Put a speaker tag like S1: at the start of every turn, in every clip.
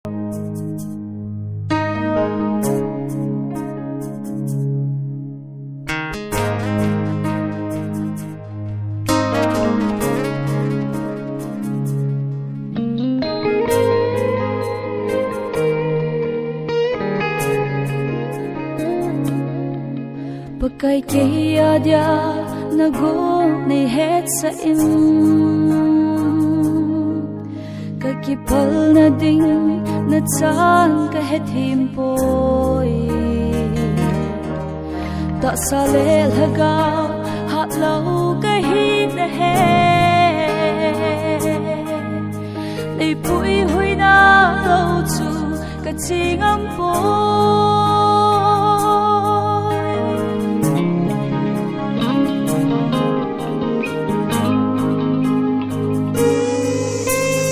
S1: Pakai keia dia nagon neihet sa kipal nading nachan kahe Tahsa lhagao hatlou kahi puihui na louchu kache ngampoi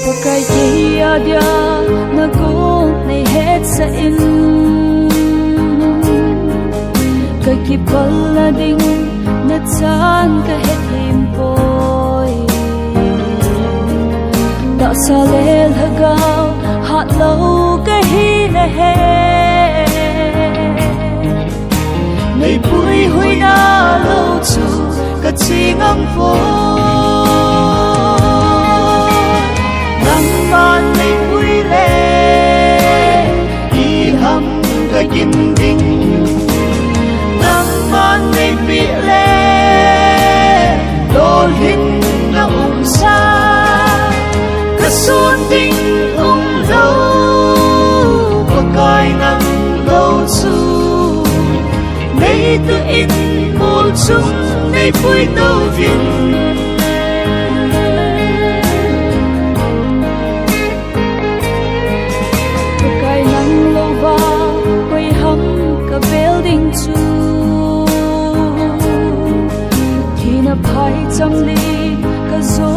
S1: Pakai keia dia nagon neihet sa kipal nading nachan kahe Tahsa lhagao hatlou kahi neipui na louchu kache ngampoi Nangman PUILEH iham kagin Nangman lolhinna umsa Kason umlou Pakai ng louchu Neituh molchung neipui building chu Thina phai chamli ka zo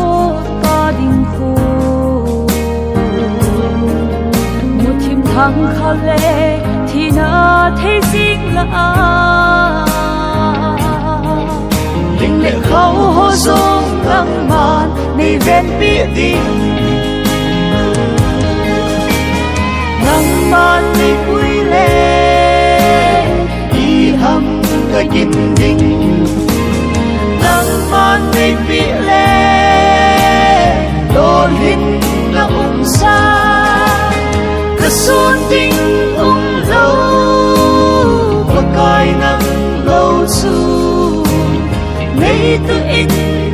S1: ka ding khu muthim thang khale thina thei sing la ling le khau ho zong Nangman nei ven pi ding Nangman PUILEH iham kagin Nangman lolhinna umsa Kason umlou Pakai ng louchu Neituh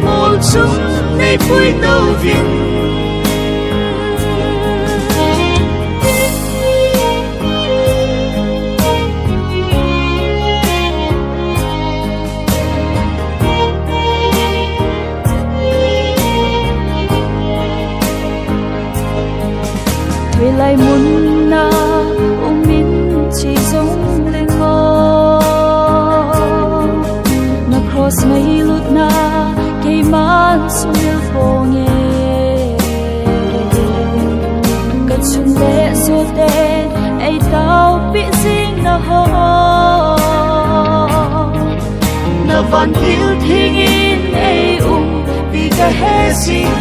S1: molchung neipui Lai mun'a umin chi zong lengo na cross mai lut na kei man sumil ponge ka chun le so te ai tao pi sing na ho na van thil thingin ai pi kahe sing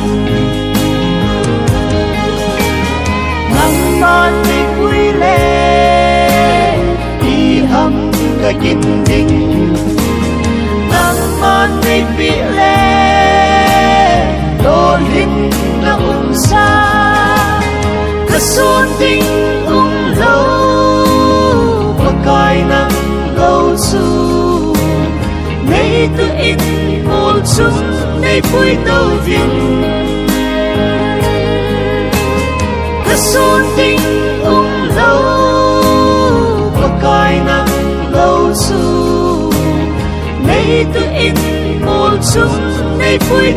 S1: Nangman PUILEH iham kagin Nangman lolhinna umsa Kason umlou Pakai ng louchu Neituh molchung neipui Kason umlou Pakai ng louchu Neituh molchung neipui